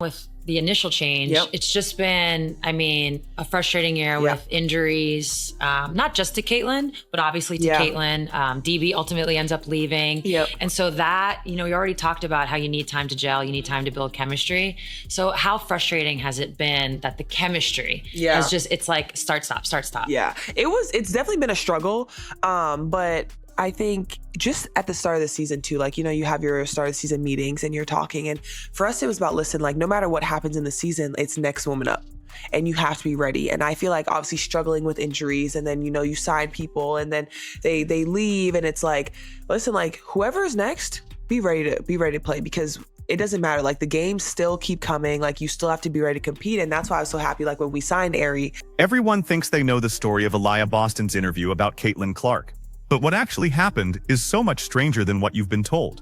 with the initial change, Yep. it's just been, I mean, a frustrating year with injuries, not just to Caitlin, but obviously to Caitlin. DB ultimately ends up leaving. Yep. And so that, you know, we already talked about how you need time to gel, you need time to build chemistry. So how frustrating has it been that the chemistry has just, it's like start, stop, start, stop. Yeah, it's definitely been a struggle. But I think just at the start of the season too, like, you know, you have your start of the season meetings and you're talking. And for us, it was about, listen, like, no matter what happens in the season, it's next woman up and you have to be ready. And I feel like obviously struggling with injuries, and then, you know, you sign people and then they leave, and it's like, listen, like, whoever is next, be ready to play, because it doesn't matter. Like, the games still keep coming. Like, you still have to be ready to compete. And that's why I was so happy, like, when we signed Ari. Everyone thinks they know the story of Aliyah Boston's interview about Caitlin Clark. But what actually happened is so much stranger than what you've been told.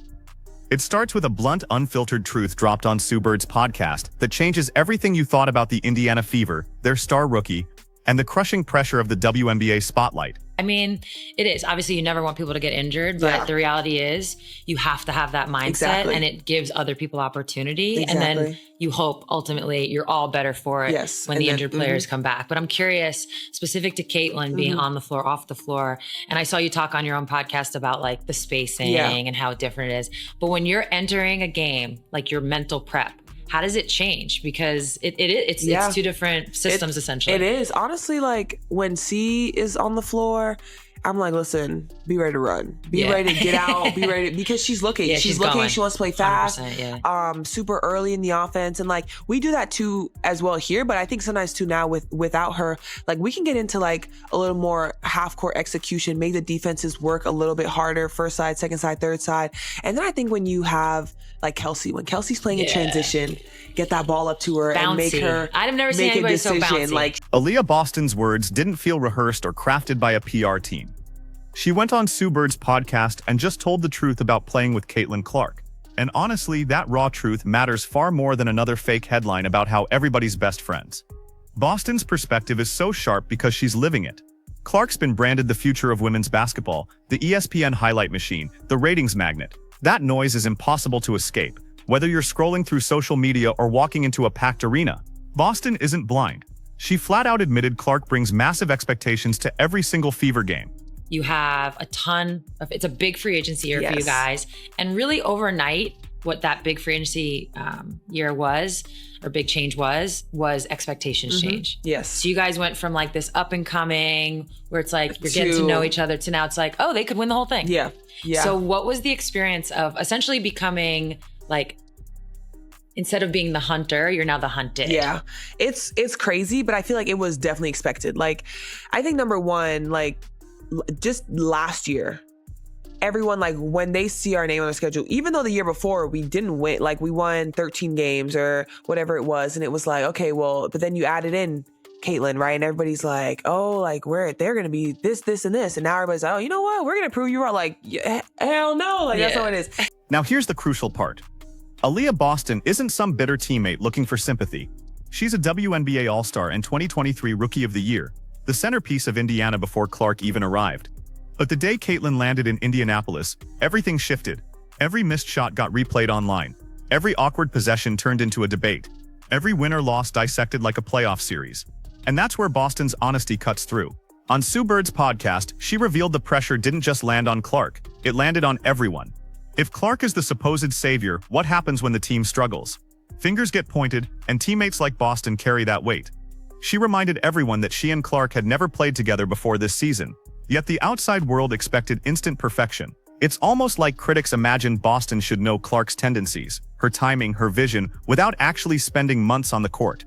It starts with a blunt, unfiltered truth dropped on Sue Bird's podcast that changes everything you thought about the Indiana Fever, their star rookie, and the crushing pressure of the WNBA spotlight. I mean, it is. Obviously, you never want people to get injured, but the reality is you have to have that mindset, and it gives other people opportunity. And then you hope ultimately you're all better for it when the injured players come back. But I'm curious, specific to Caitlin being on the floor, off the floor, and I saw you talk on your own podcast about like the spacing and how different it is. But when you're entering a game, like your mental prep, how does it change? Because it's two different systems essentially. It is. Honestly, like, when C is on the floor, I'm like, listen, be ready to run. Be ready to get out. Be ready because she's looking. She's looking. Going. She wants to play fast. Super early in the offense. And like, we do that too as well here. But I think sometimes too now without her, like, we can get into like a little more half court execution, make the defenses work a little bit harder, first side, second side, third side. And then I think when you have like Kelsey, when Kelsey's playing in transition, get that ball up to her and make her I've never seen anybody so bouncy. Like, Aliyah Boston's words didn't feel rehearsed or crafted by a PR team. She went on Sue Bird's podcast and just told the truth about playing with Caitlin Clark. And honestly, that raw truth matters far more than another fake headline about how everybody's best friends. Boston's perspective is so sharp because she's living it. Clark's been branded the future of women's basketball, the ESPN highlight machine, the ratings magnet. That noise is impossible to escape, whether you're scrolling through social media or walking into a packed arena. Boston isn't blind. She flat out admitted Clark brings massive expectations to every single Fever game. You have a ton of, it's a big free agency year for you guys. And really overnight, what that big free agency year was, or big change was expectations change. Yes. So you guys went from like this up and coming, where it's like you're getting to know each other, to now it's like, oh, they could win the whole thing. Yeah. So what was the experience of essentially becoming like, instead of being the hunter, you're now the hunted? Yeah, it's crazy, but I feel like it was definitely expected. Like, I think number one, like, just last year, everyone, like, when they see our name on the schedule, even though the year before we didn't win, like we won 13 games or whatever it was, and it was like, okay, well, but then you added in Caitlin, right? And everybody's like, oh, like, they're going to be this, and this. And now everybody's like, oh, you know what? We're going to prove you wrong. Like, hell no. Like, that's not what it is. Now here's the crucial part. Aliyah Boston isn't some bitter teammate looking for sympathy. She's a WNBA All-Star and 2023 Rookie of the Year, the centerpiece of Indiana before Clark even arrived. But the day Caitlin landed in Indianapolis, everything shifted. Every missed shot got replayed online. Every awkward possession turned into a debate. Every win or loss dissected like a playoff series. And that's where Boston's honesty cuts through. On Sue Bird's podcast, she revealed the pressure didn't just land on Clark, it landed on everyone. If Clark is the supposed savior, what happens when the team struggles? Fingers get pointed, and teammates like Boston carry that weight. She reminded everyone that she and Clark had never played together before this season, yet the outside world expected instant perfection. It's almost like critics imagined Boston should know Clark's tendencies, her timing, her vision, without actually spending months on the court.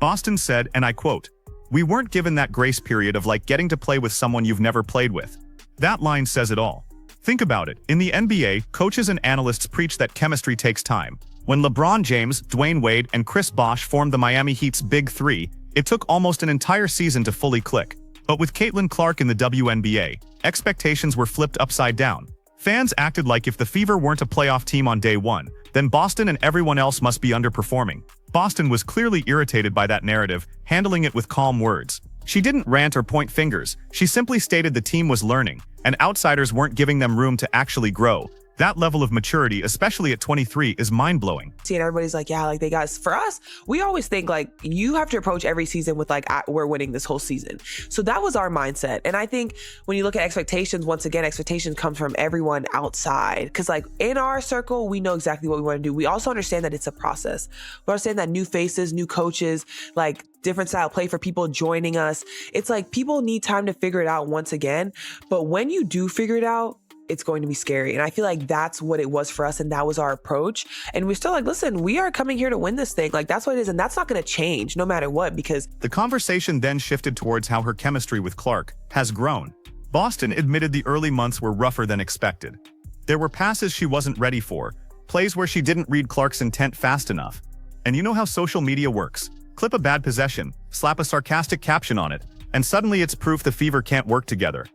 Boston said, and I quote, "We weren't given that grace period of like getting to play with someone you've never played with." That line says it all. Think about it. In the NBA, coaches and analysts preach that chemistry takes time. When LeBron James, Dwayne Wade, and Chris Bosh formed the Miami Heat's Big Three, it took almost an entire season to fully click. But with Caitlin Clark in the WNBA, expectations were flipped upside down. Fans acted like if the Fever weren't a playoff team on day one, then Boston and everyone else must be underperforming. Boston was clearly irritated by that narrative, handling it with calm words. She didn't rant or point fingers, she simply stated the team was learning, and outsiders weren't giving them room to actually grow. That level of maturity, especially at 23, is mind-blowing. And everybody's like, yeah, like they got, for us, we always think like you have to approach every season with like, we're winning this whole season. So that was our mindset. And I think when you look at expectations, once again, expectations come from everyone outside. Because like in our circle, we know exactly what we want to do. We also understand that it's a process. We understand that new faces, new coaches, like different style play for people joining us. It's like people need time to figure it out once again. But when you do figure it out, it's going to be scary. And I feel like that's what it was for us. And that was our approach. And we're still like, listen, we are coming here to win this thing. Like, that's what it is. And that's not going to change no matter what, because the conversation then shifted towards how her chemistry with Clark has grown. Boston admitted the early months were rougher than expected. There were passes she wasn't ready for, plays where she didn't read Clark's intent fast enough. And you know how social media works. Clip a bad possession, slap a sarcastic caption on it, and suddenly it's proof the Fever can't work together.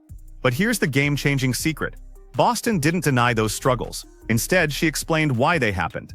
But here's the game-changing secret. Boston didn't deny those struggles. Instead, she explained why they happened.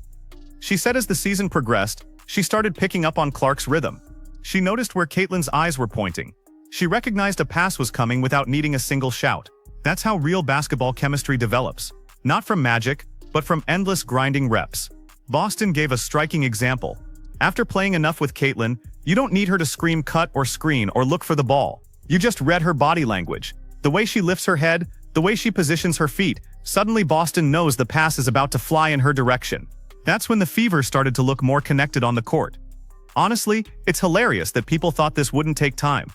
She said as the season progressed, she started picking up on Clark's rhythm. She noticed where Caitlin's eyes were pointing. She recognized a pass was coming without needing a single shout. That's how real basketball chemistry develops. Not from magic, but from endless grinding reps. Boston gave a striking example. After playing enough with Caitlin, you don't need her to scream cut or screen or look for the ball. You just read her body language. The way she lifts her head, the way she positions her feet, suddenly Boston knows the pass is about to fly in her direction. That's when the Fever started to look more connected on the court. Honestly, it's hilarious that people thought this wouldn't take time.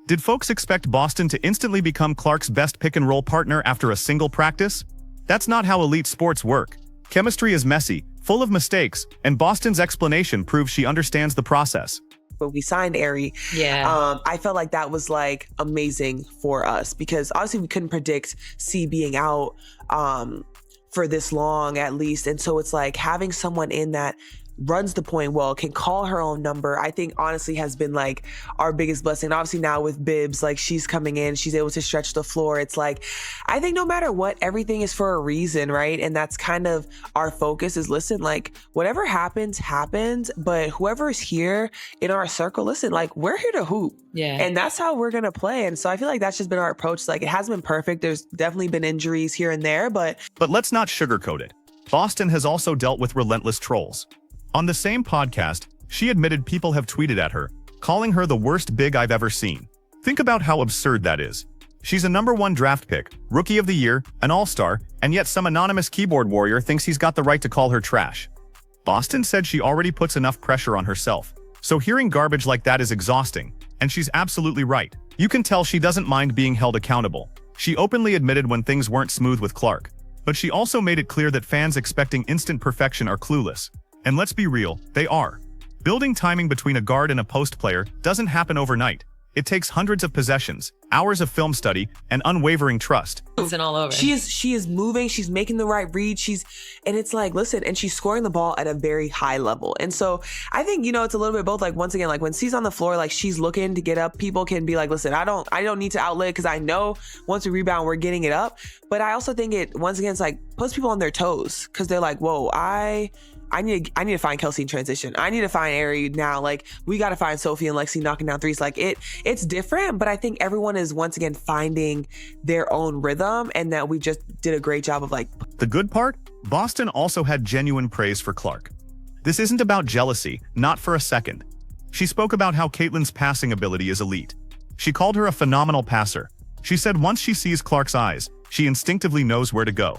Did folks expect Boston to instantly become Clark's best pick-and-roll partner after a single practice? That's not how elite sports work. Chemistry is messy, full of mistakes, and Boston's explanation proves she understands the process. When we signed Ari, I felt like that was like amazing for us because obviously we couldn't predict C being out for this long at least. And so it's like having someone in that runs the point well, can call her own number, I think honestly has been like our biggest blessing. Obviously now with Bibbs, like she's coming in, she's able to stretch the floor. It's like, I think no matter what, everything is for a reason, right? And that's kind of our focus is, listen, like whatever happens, happens. But whoever is here in our circle, listen, like we're here to hoop. Yeah. And that's how we're going to play. And so I feel like that's just been our approach. Like it hasn't been perfect. There's definitely been injuries here and there, but let's not sugarcoat it. Boston has also dealt with relentless trolls. On the same podcast, she admitted people have tweeted at her, calling her the worst big I've ever seen. Think about how absurd that is. She's a #1 draft pick, rookie of the year, an all-star, and yet some anonymous keyboard warrior thinks he's got the right to call her trash. Boston said she already puts enough pressure on herself, so hearing garbage like that is exhausting, and she's absolutely right. You can tell she doesn't mind being held accountable. She openly admitted when things weren't smooth with Clark, but she also made it clear that fans expecting instant perfection are clueless. And let's be real, they are. Building timing between a guard and a post player doesn't happen overnight. It takes hundreds of possessions, hours of film study, and unwavering trust. It's all over. She is moving, she's making the right read, and it's like, listen, and she's scoring the ball at a very high level. And so I think, it's a little bit both, like once again, like when she's on the floor, like she's looking to get up, people can be like, listen, I don't need to outlet because I know once we rebound, we're getting it up. But I also think it, once again, it's like puts people on their toes because they're like, whoa, I need to find Kelsey in transition. I need to find Ari now. Like we got to find Sophie and Lexi knocking down threes. Like it's different, but I think everyone is once again finding their own rhythm, and that we just did a great job of like. The good part? Boston also had genuine praise for Clark. This isn't about jealousy, not for a second. She spoke about how Caitlin's passing ability is elite. She called her a phenomenal passer. She said once she sees Clark's eyes, she instinctively knows where to go.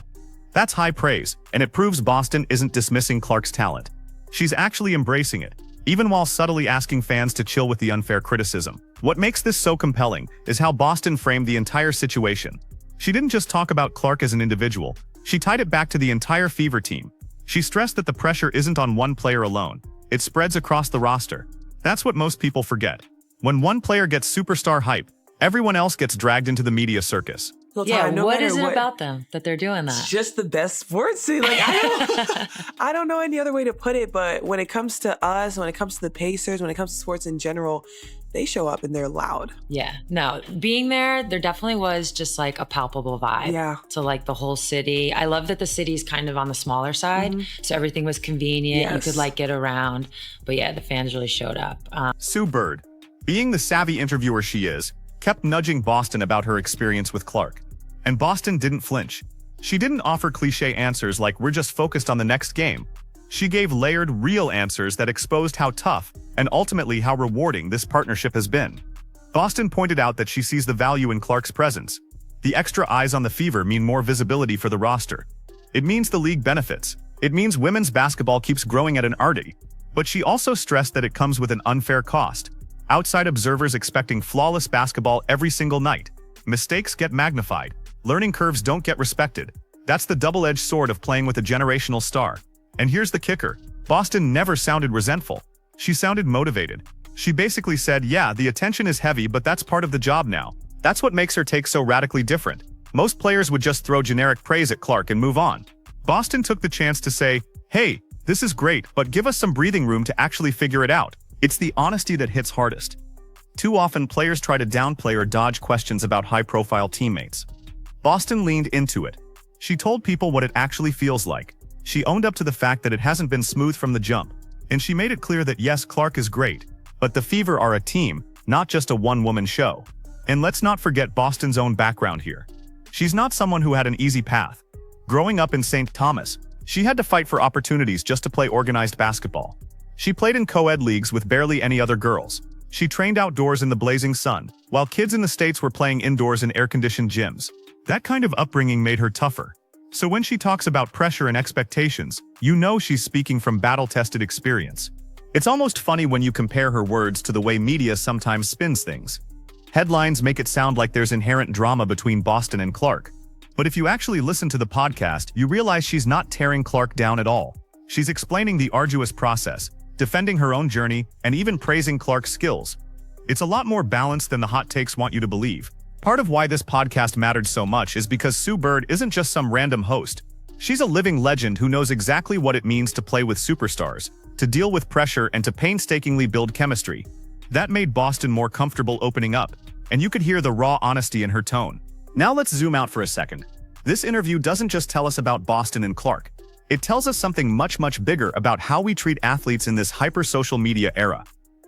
That's high praise, and it proves Boston isn't dismissing Clark's talent. She's actually embracing it, even while subtly asking fans to chill with the unfair criticism. What makes this so compelling is how Boston framed the entire situation. She didn't just talk about Clark as an individual, she tied it back to the entire Fever team. She stressed that the pressure isn't on one player alone, it spreads across the roster. That's what most people forget. When one player gets superstar hype, everyone else gets dragged into the media circus. Yeah, what is it about them that they're doing that? It's just the best sports scene. Like I don't know any other way to put it, but when it comes to us, when it comes to the Pacers, when it comes to sports in general, they show up and they're loud. Yeah, no, being there definitely was just like a palpable vibe to like the whole city. I love that the city's kind of on the smaller side, so everything was convenient. You could like get around, but yeah, the fans really showed up. Sue Bird, being the savvy interviewer she is, kept nudging Boston about her experience with Clark. And Boston didn't flinch. She didn't offer cliché answers like "we're just focused on the next game." She gave layered, real answers that exposed how tough and ultimately how rewarding this partnership has been. Boston pointed out that she sees the value in Clark's presence. The extra eyes on the Fever mean more visibility for the roster. It means the league benefits. It means women's basketball keeps growing at an arty. But she also stressed that it comes with an unfair cost. Outside observers expecting flawless basketball every single night. Mistakes get magnified. Learning curves don't get respected. That's the double-edged sword of playing with a generational star. And here's the kicker. Boston never sounded resentful. She sounded motivated. She basically said, yeah, the attention is heavy, but that's part of the job now. That's what makes her take so radically different. Most players would just throw generic praise at Clark and move on. Boston took the chance to say, hey, this is great, but give us some breathing room to actually figure it out. It's the honesty that hits hardest. Too often, players try to downplay or dodge questions about high-profile teammates. Boston leaned into it. She told people what it actually feels like. She owned up to the fact that it hasn't been smooth from the jump. And she made it clear that yes, Clark is great, but the Fever are a team, not just a one-woman show. And let's not forget Boston's own background here. She's not someone who had an easy path. Growing up in St. Thomas, she had to fight for opportunities just to play organized basketball. She played in co-ed leagues with barely any other girls. She trained outdoors in the blazing sun, while kids in the States were playing indoors in air-conditioned gyms. That kind of upbringing made her tougher. So when she talks about pressure and expectations, you know she's speaking from battle-tested experience. It's almost funny when you compare her words to the way media sometimes spins things. Headlines make it sound like there's inherent drama between Boston and Clark. But if you actually listen to the podcast, you realize she's not tearing Clark down at all. She's explaining the arduous process, defending her own journey, and even praising Clark's skills. It's a lot more balanced than the hot takes want you to believe. Part of why this podcast mattered so much is because Sue Bird isn't just some random host. She's a living legend who knows exactly what it means to play with superstars, to deal with pressure, and to painstakingly build chemistry. That made Boston more comfortable opening up, and you could hear the raw honesty in her tone. Now let's zoom out for a second. This interview doesn't just tell us about Boston and Clark. It tells us something much, much bigger about how we treat athletes in this hyper-social media era.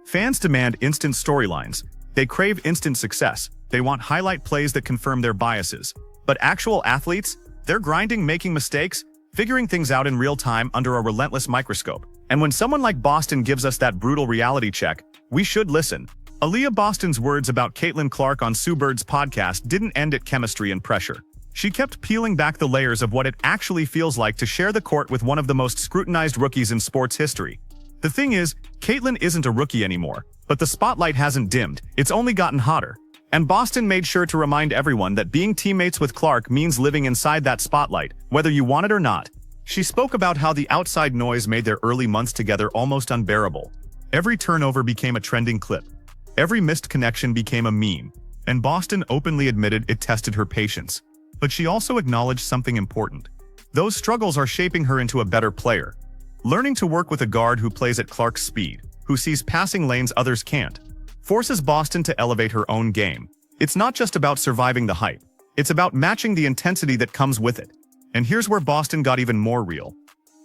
Fans demand instant storylines. They crave instant success. They want highlight plays that confirm their biases. But actual athletes? They're grinding, making mistakes, figuring things out in real time under a relentless microscope. And when someone like Boston gives us that brutal reality check, we should listen. Aliyah Boston's words about Caitlin Clark on Sue Bird's podcast didn't end at chemistry and pressure. She kept peeling back the layers of what it actually feels like to share the court with one of the most scrutinized rookies in sports history. The thing is, Caitlin isn't a rookie anymore, but the spotlight hasn't dimmed, it's only gotten hotter. And Boston made sure to remind everyone that being teammates with Clark means living inside that spotlight, whether you want it or not. She spoke about how the outside noise made their early months together almost unbearable. Every turnover became a trending clip. Every missed connection became a meme. And Boston openly admitted it tested her patience. But she also acknowledged something important. Those struggles are shaping her into a better player. Learning to work with a guard who plays at Clark's speed, who sees passing lanes others can't, forces Boston to elevate her own game. It's not just about surviving the hype. It's about matching the intensity that comes with it. And here's where Boston got even more real.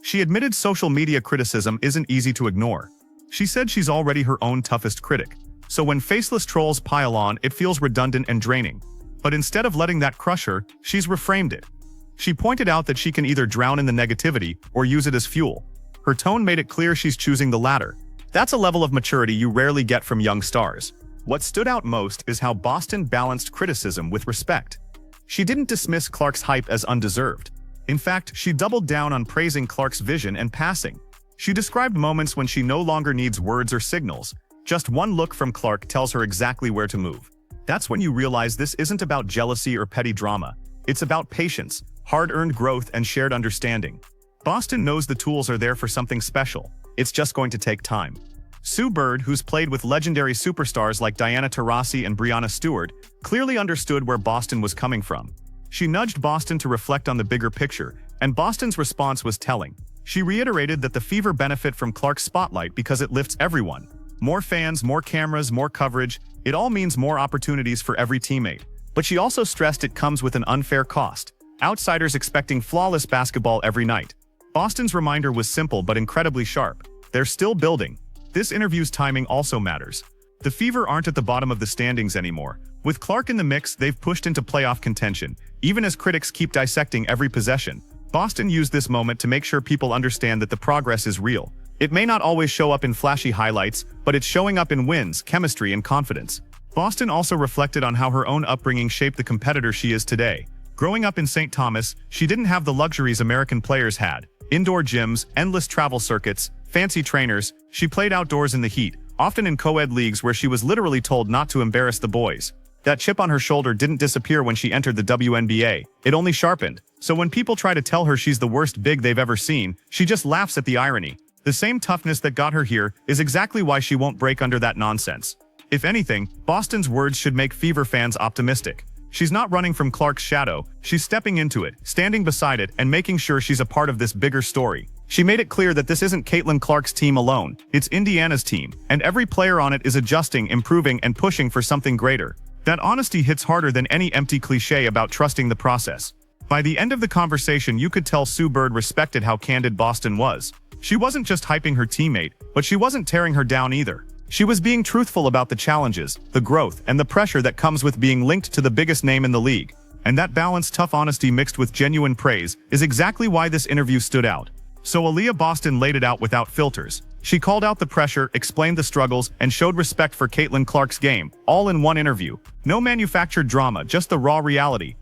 She admitted social media criticism isn't easy to ignore. She said she's already her own toughest critic. So when faceless trolls pile on, it feels redundant and draining. But instead of letting that crush her, she's reframed it. She pointed out that she can either drown in the negativity or use it as fuel. Her tone made it clear she's choosing the latter. That's a level of maturity you rarely get from young stars. What stood out most is how Boston balanced criticism with respect. She didn't dismiss Clark's hype as undeserved. In fact, she doubled down on praising Clark's vision and passing. She described moments when she no longer needs words or signals. Just one look from Clark tells her exactly where to move. That's when you realize this isn't about jealousy or petty drama. It's about patience, hard-earned growth, and shared understanding. Boston knows the tools are there for something special. It's just going to take time. Sue Bird, who's played with legendary superstars like Diana Taurasi and Breanna Stewart, clearly understood where Boston was coming from. She nudged Boston to reflect on the bigger picture, and Boston's response was telling. She reiterated that the Fever benefit from Clark's spotlight because it lifts everyone. More fans, more cameras, more coverage, it all means more opportunities for every teammate. But she also stressed it comes with an unfair cost. Outsiders expecting flawless basketball every night. Boston's reminder was simple but incredibly sharp. They're still building. This interview's timing also matters. The Fever aren't at the bottom of the standings anymore, With Clark in the mix, they've pushed into playoff contention, even as critics keep dissecting every possession. Boston used this moment to make sure people understand that the progress is real. It may not always show up in flashy highlights, but it's showing up in wins, chemistry, and confidence. Boston also reflected on how her own upbringing shaped the competitor she is today. Growing up in St. Thomas, she didn't have the luxuries American players had. Indoor gyms, endless travel circuits, fancy trainers. She played outdoors in the heat, often in co-ed leagues where she was literally told not to embarrass the boys. That chip on her shoulder didn't disappear when she entered the WNBA. It only sharpened. So when people try to tell her she's the worst big they've ever seen, she just laughs at the irony. The same toughness that got her here is exactly why she won't break under that nonsense. If anything, Boston's words should make Fever fans optimistic. She's not running from Clark's shadow, she's stepping into it, standing beside it, and making sure she's a part of this bigger story. She made it clear that this isn't Caitlin Clark's team alone, it's Indiana's team, and every player on it is adjusting, improving, and pushing for something greater. That honesty hits harder than any empty cliche about trusting the process. By the end of the conversation, you could tell Sue Bird respected how candid Boston was. She wasn't just hyping her teammate, but she wasn't tearing her down either. She was being truthful about the challenges, the growth, and the pressure that comes with being linked to the biggest name in the league. And that balanced, tough honesty mixed with genuine praise is exactly why this interview stood out. So Aliyah Boston laid it out without filters. She called out the pressure, explained the struggles, and showed respect for Caitlin Clark's game, all in one interview. No manufactured drama, just the raw reality.